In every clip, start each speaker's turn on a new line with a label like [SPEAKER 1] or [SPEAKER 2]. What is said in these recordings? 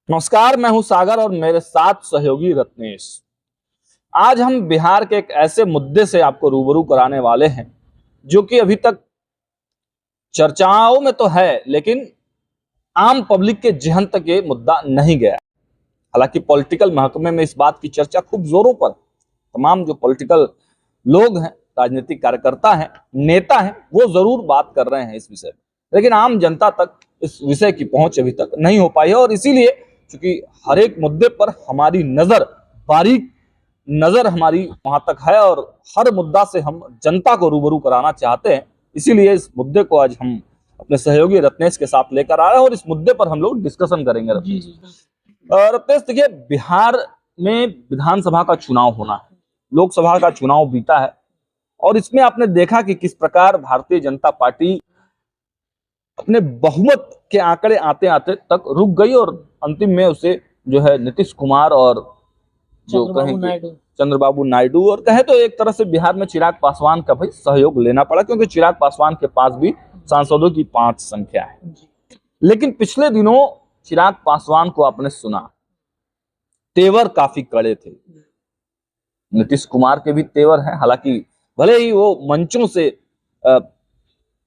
[SPEAKER 1] नमस्कार, मैं हूं सागर और मेरे साथ सहयोगी रत्नेश। आज हम बिहार के एक ऐसे मुद्दे से आपको रूबरू कराने वाले हैं जो कि अभी तक चर्चाओं में तो है, लेकिन आम पब्लिक के जहन तक ये मुद्दा नहीं गया। हालांकि पॉलिटिकल महकमे में इस बात की चर्चा खूब जोरों पर, तमाम जो पॉलिटिकल लोग हैं, राजनीतिक कार्यकर्ता हैं, नेता हैं, वो जरूर बात कर रहे हैं इस विषय में, लेकिन आम जनता तक इस विषय की पहुंच अभी तक नहीं हो पाई है। और इसीलिए क्योंकि हर एक मुद्दे पर हमारी नजर, बारीक नजर हमारी वहां तक है और हर मुद्दा से हम जनता को रूबरू कराना चाहते हैं, इसीलिए इस मुद्दे को आज हम अपने सहयोगी रत्नेश के साथ लेकर आ रहे हैं और इस मुद्दे पर हम लोग डिस्कशन करेंगे। रत्नेश, देखिए, बिहार में विधानसभा का चुनाव होना है, लोकसभा का चुनाव बीता है और इसमें आपने देखा कि किस प्रकार भारतीय जनता पार्टी अपने बहुमत के आंकड़े आते आते तक रुक गई और अंतिम में उसे जो है नीतीश कुमार और जो कहें चंद्रबाबू नायडू और कहे तो एक तरह से बिहार में चिराग पासवान का भाई सहयोग लेना पड़ा, क्योंकि चिराग पासवान के पास भी सांसदों की 5 संख्या है। लेकिन पिछले दिनों चिराग पासवान को आपने सुना, तेवर काफी कड़े थे। नीतीश कुमार के भी तेवर हैं, हालांकि भले ही वो मंचों से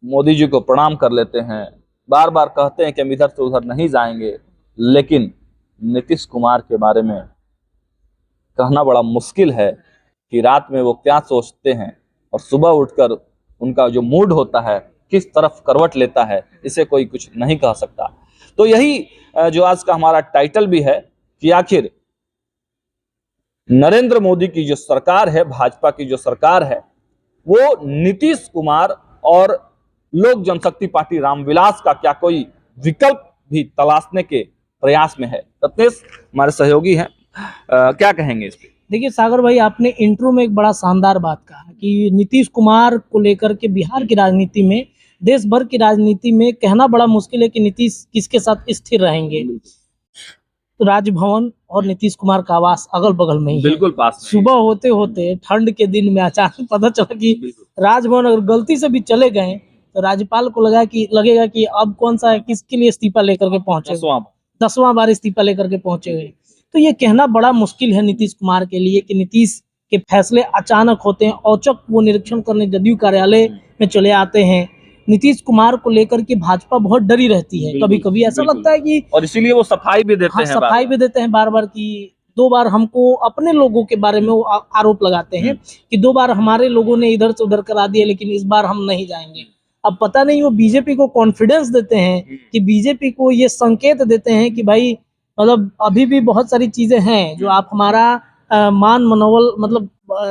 [SPEAKER 1] मोदी जी को प्रणाम कर लेते हैं, बार बार कहते हैं कि हम इधर से उधर नहीं जाएंगे, लेकिन नीतीश कुमार के बारे में कहना बड़ा मुश्किल है कि रात में वो क्या सोचते हैं और सुबह उठकर उनका जो मूड होता है किस तरफ करवट लेता है, इसे कोई कुछ नहीं कह सकता। तो यही जो आज का हमारा टाइटल भी है कि आखिर नरेंद्र मोदी की जो सरकार है, भाजपा की जो सरकार है, वो नीतीश कुमार और लोक जनशक्ति पार्टी रामविलास का क्या कोई विकल्प भी तलाशने के प्रयास में है। रत्नेश हमारे सहयोगी हैं, क्या कहेंगे इस पे?
[SPEAKER 2] देखिए सागर भाई, आपने इंट्रो में एक बड़ा शानदार बात कहा कि नीतीश कुमार को लेकर के बिहार की राजनीति में, देश भर की राजनीति में कहना बड़ा मुश्किल है कि नीतीश किसके साथ स्थिर रहेंगे। तो राजभवन और नीतीश कुमार का आवास अगल बगल में ही है,
[SPEAKER 1] बिल्कुल पास में।
[SPEAKER 2] सुबह होते होते ठंड के दिन में अचानक पता चला कि राजभवन अगर गलती से भी चले गए तो राज्यपाल को लगेगा कि अब कौन सा किसके लिए इस्तीफा लेकर के पहुंचे, 10वां बार इस्तीफा लेकर के पहुंचे हुए। तो ये कहना बड़ा मुश्किल है नीतीश कुमार के लिए कि नीतीश के फैसले अचानक होते हैं। औचक वो निरीक्षण करने जदयू कार्यालय में चले आते हैं। नीतीश कुमार को लेकर के भाजपा बहुत डरी रहती है, कभी कभी ऐसा लगता है कि,
[SPEAKER 1] और इसीलिए वो सफाई भी देते हैं,
[SPEAKER 2] सफाई भी देते हैं बार बार कि 2 बार हमको अपने लोगों के बारे में वो आरोप लगाते हैं कि 2 बार हमारे लोगों ने इधर से उधर करा दिया, लेकिन इस बार हम नहीं जाएंगे। अब पता नहीं वो बीजेपी को कॉन्फिडेंस देते हैं कि बीजेपी को ये संकेत देते हैं कि भाई मतलब अभी भी बहुत सारी चीजें हैं जो आप हमारा मान मनोबल, मतलब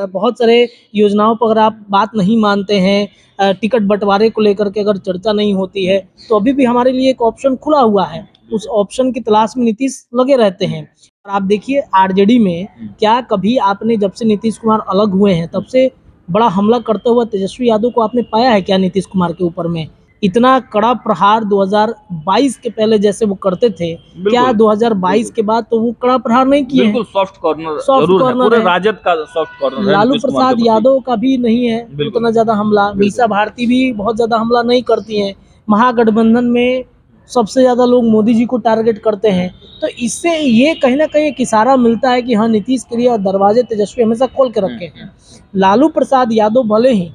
[SPEAKER 2] बहुत सारे योजनाओं पर अगर आप बात नहीं मानते हैं, टिकट बंटवारे को लेकर के अगर चर्चा नहीं होती है, तो अभी भी हमारे लिए एक ऑप्शन खुला हुआ है। उस ऑप्शन की तलाश में नीतीश लगे रहते हैं। और आप देखिए आरजेडी में क्या कभी आपने, जब से नीतीश कुमार अलग हुए हैं तब से बड़ा हमला करते हुए तेजस्वी यादव को आपने पाया है क्या नीतीश कुमार के ऊपर में? इतना कड़ा प्रहार 2022 के पहले जैसे वो करते थे, क्या 2022 के बाद तो वो कड़ा प्रहार नहीं किए?
[SPEAKER 1] बिल्कुल सॉफ्ट कॉर्नर पूरे राजद का सॉफ्ट कॉर्नर।
[SPEAKER 2] लालू प्रसाद यादव का भी नहीं है उतना ज्यादा हमला, मीसा भारती भी बहुत ज्यादा हमला नहीं करती हैं। महागठबंधन में सबसे ज्यादा लोग मोदी जी को टारगेट करते हैं। तो इससे ये कहीं ना कहीं एक इशारा मिलता है कि हाँ, नीतीश के लिए दरवाजे तेजस्वी हमेशा खोल के रखे हैं। लालू प्रसाद यादव भले ही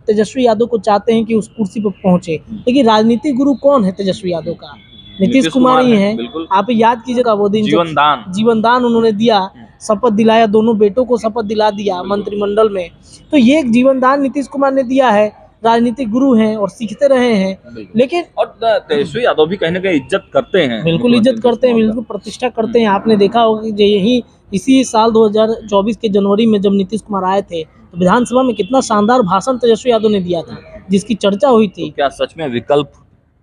[SPEAKER 2] तेजस्वी यादव को चाहते हैं कि उस कुर्सी पर पहुंचे, लेकिन राजनीतिक गुरु कौन है तेजस्वी यादव का? नीतीश कुमार ही है। आप याद कीजिएगा वो दिन जीवन दान उन्होंने दिया, शपथ दिलाया, दोनों बेटों को शपथ दिला दिया मंत्रिमंडल में। तो ये एक जीवन दान नीतीश कुमार ने दिया है। राजनीतिक गुरु हैं और सीखते रहे हैं, लेकिन
[SPEAKER 1] और तेजस्वी यादव भी कहीं ना कहीं इज्जत करते हैं,
[SPEAKER 2] बिल्कुल इज्जत करते हैं, बिल्कुल प्रतिष्ठा करते हैं। आपने देखा होगा कि यही इसी साल 2024 के जनवरी में जब नीतीश कुमार आए थे तो विधानसभा में कितना शानदार भाषण तेजस्वी यादव ने दिया था, जिसकी चर्चा हुई थी।
[SPEAKER 1] तो क्या सच में विकल्प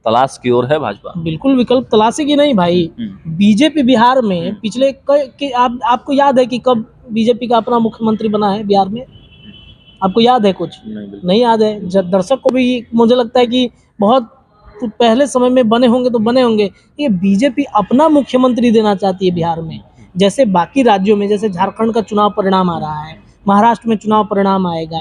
[SPEAKER 1] तलाश की ओर है भाजपा?
[SPEAKER 2] बिल्कुल विकल्प तलाशी की नहीं भाई। बीजेपी बिहार में पिछले आपको याद है कि कब बीजेपी का अपना मुख्यमंत्री बना है बिहार में? आपको याद है? कुछ नहीं याद है। जब दर्शक को भी मुझे लगता है कि बहुत पहले समय में बने होंगे तो बने होंगे। ये बीजेपी अपना मुख्यमंत्री देना चाहती है बिहार में, जैसे बाकी राज्यों में, जैसे झारखंड का चुनाव परिणाम आ रहा है, महाराष्ट्र में चुनाव परिणाम आएगा,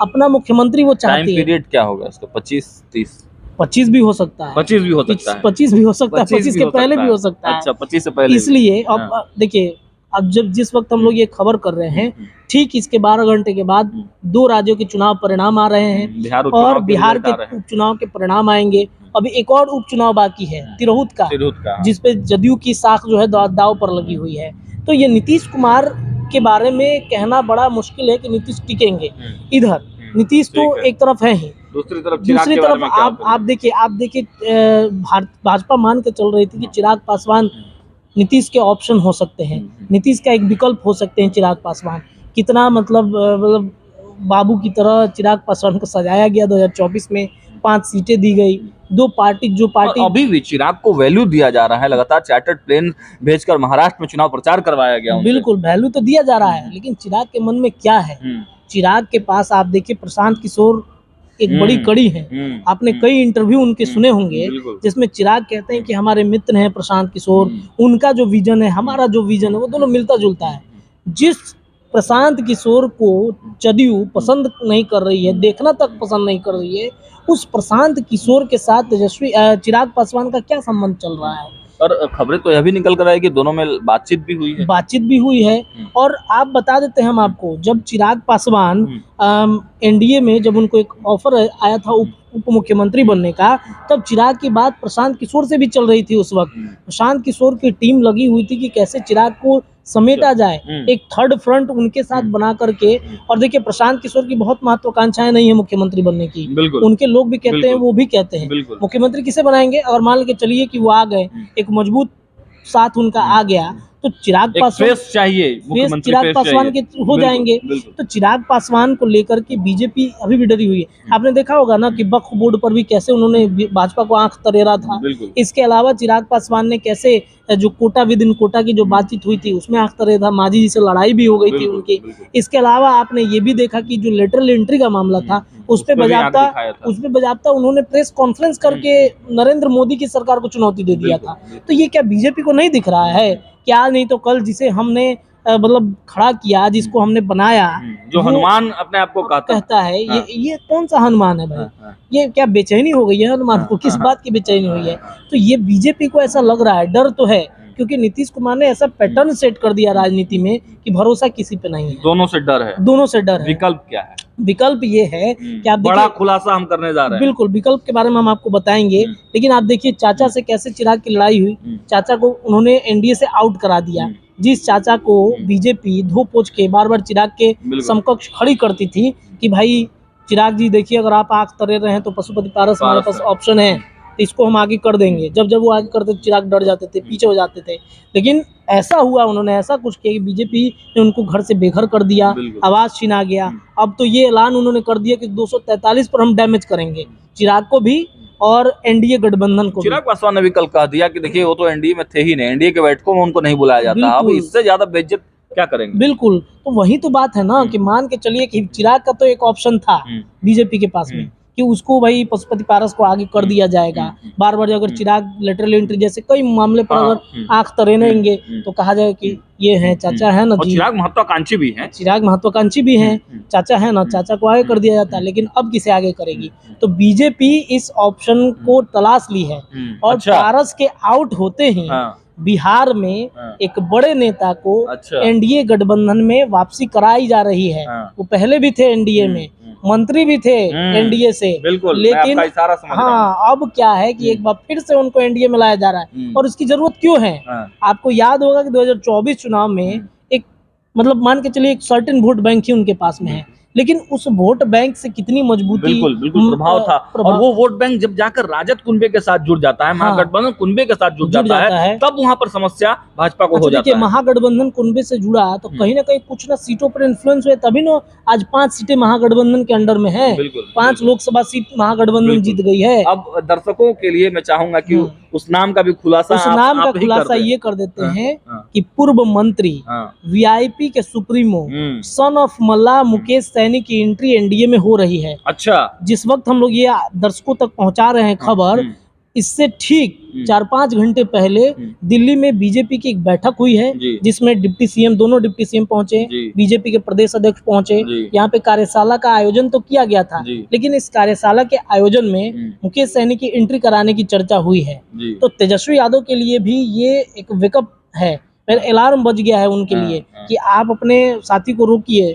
[SPEAKER 2] अपना मुख्यमंत्री वो चाहती है।
[SPEAKER 1] टाइम पीरियड क्या होगा इसका? 25-30
[SPEAKER 2] 25 भी हो सकता है,
[SPEAKER 1] 25 भी हो सकता है,
[SPEAKER 2] 25 भी हो सकता है, 25 के पहले भी हो सकता है।
[SPEAKER 1] अच्छा 25 से पहले
[SPEAKER 2] इसलिए अब देखिए, अब जब जिस वक्त हम लोग ये खबर कर रहे हैं, ठीक इसके 12 घंटे के बाद 2 राज्यों के चुनाव परिणाम आ रहे हैं
[SPEAKER 1] बिहार
[SPEAKER 2] और बिहार के उपचुनाव के परिणाम आएंगे। अभी एक और उपचुनाव बाकी है तिरहुत का, जिसपे जदयू की साख जो है दांव पर लगी हुई है। तो ये नीतीश कुमार के बारे में कहना बड़ा मुश्किल है कि नीतीश टिकेंगे। इधर नीतीश तो एक तरफ है ही, दूसरी तरफ आप देखिए भाजपा मान के चल रही थी कि चिराग पासवान नीतीश के ऑप्शन हो सकते हैं, नीतीश का एक विकल्प हो सकते हैं चिराग पासवान। कितना मतलब बाबू की तरह चिराग पासवान को सजाया गया 2024 में, 5 सीटें दी गई, 2 पार्टी जो पार्टी
[SPEAKER 1] अभी भी चिराग को वैल्यू दिया जा रहा है, लगातार चार्टर्ड प्लेन भेजकर महाराष्ट्र में चुनाव प्रचार करवाया गया।
[SPEAKER 2] बिल्कुल वैल्यू तो दिया जा रहा है, लेकिन चिराग के मन में क्या है? चिराग के पास आप देखिए प्रशांत किशोर एक बड़ी कड़ी है। आपने कई इंटरव्यू उनके सुने होंगे जिसमें चिराग कहते हैं कि हमारे मित्र हैं प्रशांत किशोर, उनका जो विजन है हमारा जो विजन है वो दोनों मिलता जुलता है। जिस प्रशांत किशोर को जदयू पसंद नहीं कर रही है, देखना तक पसंद नहीं कर रही है, उस प्रशांत किशोर के साथ तेजस्वी चिराग पासवान का क्या संबंध चल रहा है?
[SPEAKER 1] और खबरें तो यह भी निकल कर आई कि दोनों में बातचीत भी हुई है।
[SPEAKER 2] और आप बता देते हैं हम आपको, जब चिराग पासवान एनडीए में जब उनको एक ऑफर आया था उप मुख्यमंत्री बनने का, तब चिराग की बात प्रशांत किशोर से भी चल रही थी। उस वक्त प्रशांत किशोर की टीम लगी हुई थी कि कैसे चिराग को समेटा जाए, एक थर्ड फ्रंट उनके साथ बना करके। और देखिए प्रशांत किशोर की बहुत महत्वाकांक्षाएं नहीं है मुख्यमंत्री बनने की, उनके लोग भी कहते हैं, वो भी कहते हैं मुख्यमंत्री किसे बनाएंगे? अगर मान के चलिए कि वो आ गए, एक मजबूत साथ उनका आ गया, तो चिराग पासवान चाहिए, चिराग पासवान के हो जाएंगे। तो चिराग पासवान को लेकर के बीजेपी अभी भी डरी हुई है। आपने देखा होगा ना कि वक्फ बोर्ड पर भी कैसे उन्होंने भाजपा को आंख तरेरा था। इसके अलावा चिराग पासवान ने कैसे जो कोटा विद इन कोटा की जो बातचीत हुई थी उसमें आंख तरेरा था, मांझी जी से लड़ाई भी हो गई थी उनकी। इसके अलावा आपने ये भी देखा कि जो लेटरल एंट्री का मामला था उस पे बजाबता उन्होंने प्रेस कॉन्फ्रेंस करके नरेंद्र मोदी की सरकार को चुनौती दे दिया था। तो ये क्या बीजेपी को नहीं दिख रहा है कि आज नहीं तो कल जिसे हमने मतलब खड़ा किया, जिसको हमने बनाया,
[SPEAKER 1] जो हनुमान अपने आप को
[SPEAKER 2] कहता है, ये कौन सा हनुमान है भाई? ये क्या बेचैनी हो गई है हनुमान को? किस बात की बेचैनी हुई है? तो ये बीजेपी को ऐसा लग रहा है, डर तो है, क्योंकि नीतीश कुमार ने ऐसा पैटर्न सेट कर दिया राजनीति में कि भरोसा किसी पे नहीं है।
[SPEAKER 1] दोनों से डर है। विकल्प क्या है?
[SPEAKER 2] विकल्प ये है कि आप
[SPEAKER 1] बड़ा खुलासा हम करने जा रहे हैं।
[SPEAKER 2] बिल्कुल, विकल्प के बारे में हम आपको बताएंगे, लेकिन आप देखिए चाचा से कैसे चिराग की लड़ाई हुई। चाचा को उन्होंने एनडीए से आउट करा दिया। जिस चाचा को बीजेपी धो पोछ के बार बार चिराग के समकक्ष खड़ी करती थी कि भाई चिराग जी देखिए, अगर आप आंख तरे रहे हैं तो पशुपति पारस हमारे पास ऑप्शन है, तो इसको हम आगे कर देंगे। जब जब वो आगे करते चिराग डर जाते थे, पीछे हो जाते थे। लेकिन ऐसा हुआ, उन्होंने ऐसा कुछ किया कि बीजेपी ने उनको घर से बेघर कर दिया, आवाज छीना गया। अब तो ये ऐलान उन्होंने कर दिया कि 243 पर हम डैमेज करेंगे, चिराग को भी और एनडीए गठबंधन को।
[SPEAKER 1] चिराग पासवान ने भी कल कह दिया कि देखिए वो तो एनडीए में थे ही नहीं, एनडीए के बैठकों में उनको नहीं बुलाया जाता, अब इससे ज्यादा बेइज्जत क्या करेंगे?
[SPEAKER 2] बिल्कुल, तो वही तो बात है ना कि मान के चलिए कि चिराग का तो एक ऑप्शन था बीजेपी के पास में कि उसको भाई पशुपति पारस को आगे कर दिया जाएगा। बार बार अगर चिराग लेटरल एंट्री जैसे कई मामले पर अगर आंख तरेंगे तो कहा जाए कि ये है चाचा है ना जी,
[SPEAKER 1] चिराग महत्वाकांक्षी
[SPEAKER 2] भी हैं, चाचा है ना, चाचा को आगे कर दिया जाता है। लेकिन अब किसे आगे करेगी? तो बीजेपी इस ऑप्शन को तलाश ली है और पारस के आउट होते ही बिहार में एक बड़े नेता को एनडीए गठबंधन में वापसी कराई जा रही है। वो पहले भी थे एनडीए में, मंत्री भी थे एनडीए से, लेकिन हाँ अब क्या है कि एक बार फिर से उनको एनडीए में लाया जा रहा है। और उसकी जरूरत क्यों है? आपको याद होगा कि 2024 चुनाव में एक मतलब मान के चलिए एक सर्टेन वोट बैंक ही उनके पास में है, लेकिन उस वोट बैंक से कितनी मजबूती,
[SPEAKER 1] बिल्कुल प्रभाव था। और वो वोट बैंक जब जाकर राजद कुनबे के साथ जुड़ जाता है, महागठबंधन कुनबे के साथ जुड़ जाता है, तब वहां पर समस्या भाजपा को हो जाता है।
[SPEAKER 2] महागठबंधन कुनबे से जुड़ा तो कहीं ना कहीं कुछ ना सीटों पर इन्फ्लुएंस हुए, तभी ना आज 5 सीटें महागठबंधन के अंडर में है। 5 लोकसभा सीट महागठबंधन जीत गई है।
[SPEAKER 1] अब दर्शकों के लिए मैं चाहूंगा कि उस नाम का भी खुलासा,
[SPEAKER 2] ये कर देते हैं कि पूर्व मंत्री, वीआईपी के सुप्रीमो, सन ऑफ मल्ला मुकेश सैनी की एंट्री एनडीए में हो रही है।
[SPEAKER 1] अच्छा,
[SPEAKER 2] जिस वक्त हम लोग ये दर्शकों तक पहुंचा रहे हैं खबर, इससे ठीक 4-5 घंटे पहले दिल्ली में बीजेपी की एक बैठक हुई है, जिसमें डिप्टी सीएम, दोनों डिप्टी सीएम पहुंचे, बीजेपी के प्रदेश अध्यक्ष पहुंचे। यहाँ पे कार्यशाला का आयोजन तो किया गया था, लेकिन इस कार्यशाला के आयोजन में मुकेश सहनी की एंट्री कराने की चर्चा हुई है। तो तेजस्वी यादव के लिए भी ये एक वेकअप है, अलार्म बज गया है उनके लिए कि आप अपने साथी को रोकिए।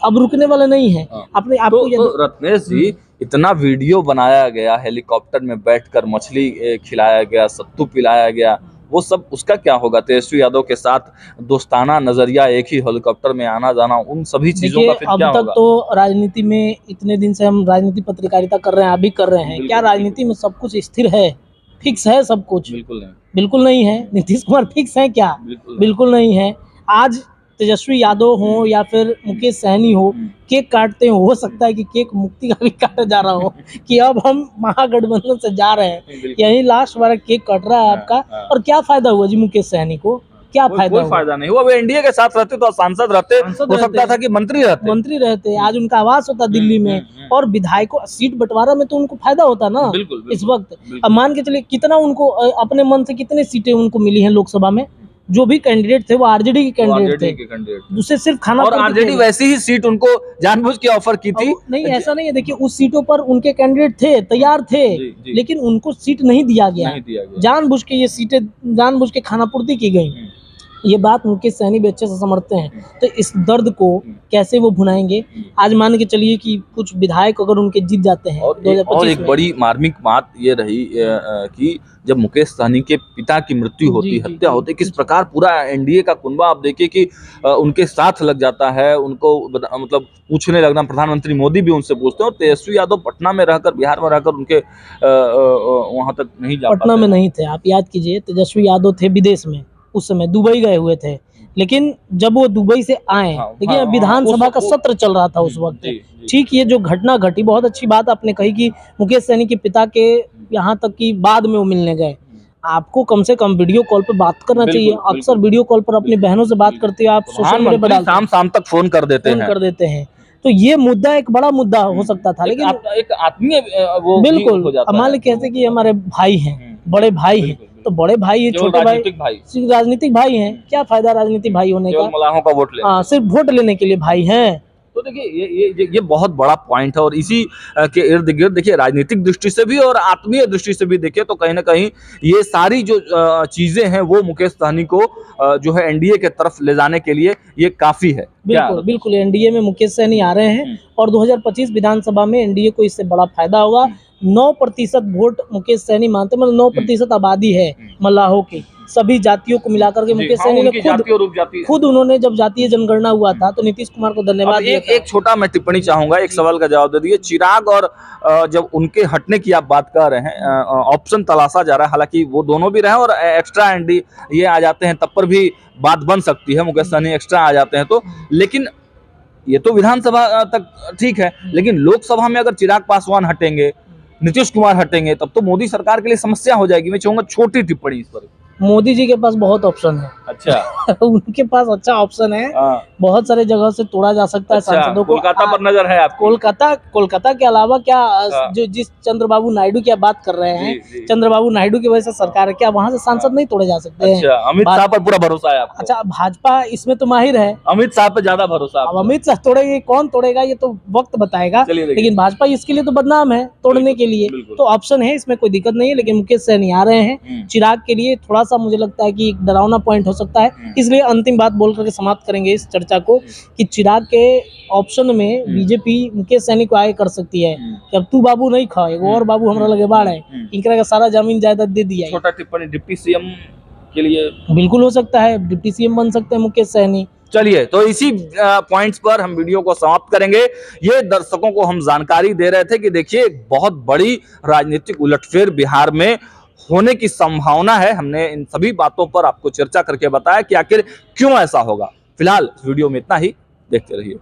[SPEAKER 2] अब रुकने वाला नहीं है। अपने आपको
[SPEAKER 1] तो रत्नेश जी, इतना वीडियो बनाया गया, हेलीकॉप्टर में बैठकर मछली खिलाया गया, सत्तू पिलाया गया, वो सब उसका क्या होगा? तेजस्वी यादव के साथ दोस्ताना नजरिया, एक ही हेलीकॉप्टर में आना जाना, उन सभी चीजों का फिर क्या होगा?
[SPEAKER 2] अब तक तो राजनीति में इतने दिन से हम राजनीति पत्रकारिता कर रहे हैं, अभी कर रहे हैं, क्या राजनीति में सब कुछ स्थिर है, फिक्स है सब कुछ? बिल्कुल नहीं है। नीतीश कुमार फिक्स है क्या? बिल्कुल नहीं है। आज तेजस्वी यादव हो या फिर मुकेश सहनी हो, केक काटते हो सकता है कि केक मुक्ति का भी काटा जा रहा हो कि अब हम महागठबंधन से जा रहे हैं, यही लास्ट वाला केक कट रहा है आपका। और क्या फायदा हुआ जी मुकेश सहनी को? क्या फायदा?
[SPEAKER 1] कोई फायदा नहीं हुआ। वो एनडीए के साथ रहते तो सांसद रहते, हो सकता था कि मंत्री रहते, आज उनका आवास होता दिल्ली में, और विधायकों सीट बंटवारा में तो उनको फायदा होता ना इस वक्त। अब मान के चलिए कितना उनको अपने मन से कितने सीटें उनको मिली हैं लोकसभा में, जो भी कैंडिडेट थे वो आरजेडी के कैंडिडेट थे, दूसरे सिर्फ खाना, और आरजेडी वैसी ही सीट उनको जानबूझ के ऑफर की थी।
[SPEAKER 2] नहीं, ऐसा नहीं है। देखिए उस सीटों पर उनके कैंडिडेट थे, तैयार थे, लेकिन उनको सीट नहीं दिया गया। जानबूझ के ये सीटें जानबूझ के खानापूर्ति की गई। ये बात मुकेश सहनी भी अच्छे से समझते हैं। तो इस दर्द को कैसे वो भुनाएंगे? आज मान के चलिए कि कुछ विधायक अगर उनके जीत जाते हैं,
[SPEAKER 1] और एक बड़ी मार्मिक बात ये रही कि जब मुकेश सहनी के पिता की मृत्यु होती, हत्या होती, किस प्रकार पूरा एनडीए का कुनबा, आप देखिए कि उनके साथ लग जाता है, उनको मतलब पूछने लगना, प्रधानमंत्री मोदी भी उनसे पूछते हैं। और तेजस्वी यादव पटना में रहकर, बिहार में रहकर उनके वहां तक नहीं जा पाते।
[SPEAKER 2] पटना में नहीं थे, आप याद कीजिए, तेजस्वी यादव थे विदेश में, उस समय दुबई गए हुए थे। लेकिन जब वो दुबई से आए, देखिए विधानसभा का सत्र चल रहा था उस वक्त। ठीक, ये जो घटना घटी, बहुत अच्छी बात आपने कही कि मुकेश सहनी के पिता के यहाँ तक कि बाद में वो मिलने गए। आपको कम से कम वीडियो कॉल पर बात करना चाहिए। अक्सर वीडियो कॉल पर अपनी बहनों से बात करते हो आप, सोशल मीडिया पर
[SPEAKER 1] शाम तक फोन कर देते हैं।
[SPEAKER 2] तो ये मुद्दा एक बड़ा मुद्दा हो सकता था, लेकिन
[SPEAKER 1] एक आत्मीय वो
[SPEAKER 2] बिल्कुल, मान लीजिए कहते कि हमारे भाई हैं, बड़े भाई हैं, तो बड़े भाई हैं, छोटे भाई, राजनीतिक भाई हैं, क्या फायदा राजनीतिक भाई होने का?
[SPEAKER 1] मलाहों का वोट लेने,
[SPEAKER 2] सिर्फ वोट लेने के लिए भाई हैं।
[SPEAKER 1] तो देखिए ये बहुत बड़ा पॉइंट है। और इसी के इर्द गिर्द देखिए, राजनीतिक दृष्टि से भी और आत्मीय दृष्टि से भी देखिए तो कहीं ना कहीं ये सारी जो चीजें हैं वो मुकेश सहनी को जो है एनडीए के तरफ ले जाने के लिए ये काफी है।
[SPEAKER 2] बिल्कुल एनडीए में मुकेश सहनी आ रहे हैं, और 2025 विधानसभा में एनडीए को इससे बड़ा फायदा होगा। 9% वोट मुकेश सहनी मानते, मतलब 9% आबादी है मल्लाहों की, सभी जातियों को मिलाकर के मुकेश सहनी ने खुद उन्होंने, जब जातीय जनगणना हुआ था तो नीतीश कुमार को धन्यवाद दिया।
[SPEAKER 1] एक छोटा मैं टिप्पणी चाहूंगा, एक सवाल का जवाब दे दिए। चिराग और जब उनके हटने की आप बात कर रहे हैं, ऑप्शन तलाशा जा रहा है, हालांकि वो दोनों भी रहे और एक्स्ट्रा एनडी ये आ जाते हैं तब पर भी बात बन सकती है, मुकेश सहनी एक्स्ट्रा आ जाते हैं तो। लेकिन ये तो विधानसभा तक ठीक है, लेकिन लोकसभा में अगर चिराग पासवान हटेंगे, नीतीश कुमार हटेंगे, तब तो मोदी सरकार के लिए समस्या हो जाएगी। मैं चाहूंगा छोटी टिप्पणी इस पर।
[SPEAKER 2] मोदी जी के पास बहुत ऑप्शन है।
[SPEAKER 1] अच्छा
[SPEAKER 2] उनके पास अच्छा ऑप्शन है, बहुत सारे जगह से तोड़ा जा सकता है सांसदों को।
[SPEAKER 1] कोलकाता पर नजर है आपको?
[SPEAKER 2] कोलकाता के अलावा क्या जिस चंद्रबाबू नायडू की आप बात कर रहे हैं, चंद्रबाबू नायडू की वजह से सरकार है, क्या वहाँ से सांसद नहीं तोड़े जा सकते हैं?
[SPEAKER 1] अमित शाह पर पूरा भरोसा है आपको?
[SPEAKER 2] अच्छा, भाजपा इसमें तो माहिर है,
[SPEAKER 1] अमित शाह पर ज्यादा भरोसा।
[SPEAKER 2] अब अमित शाह तोड़ेंगे, कौन तोड़ेगा ये तो वक्त बताएगा, लेकिन भाजपा इसके लिए तो बदनाम है तोड़ने के लिए, तो ऑप्शन है, इसमें कोई दिक्कत नहीं है। लेकिन मुकेश सहनी आ रहे हैं, चिराग के लिए थोड़ा सा मुझे लगता है कि एक डरावना पॉइंट हो सकता है। इसलिए अंतिम बात बोल करके समाप्त करेंगे इस चर्चा को कि चिराग के ऑप्शन में बीजेपी मुकेश सहनी को आगे कर सकती है कि अब तू बाबू नहीं खा, एक और बाबू हमारा लगे बाढ़ है, इनकरा का सारा जमीन जायदाद दे दिया।
[SPEAKER 1] छोटा टिप्पणी, डिप्टी सीएम के लिए
[SPEAKER 2] बिल्कुल हो सकता है, डिप्टी सीएम बन सकते हैं मुकेश सहनी।
[SPEAKER 1] चलिए, तो इसी पॉइंट्स पर हम वीडियो को समाप्त करेंगे। ये दर्शकों को हम जानकारी दे रहे थे कि देखिए एक बहुत बड़ी राजनीतिक उलटफेर बिहार में होने की संभावना है। हमने इन सभी बातों पर आपको चर्चा करके बताया कि आखिर क्यों ऐसा होगा। फिलहाल वीडियो में इतना ही, देखते रहिए।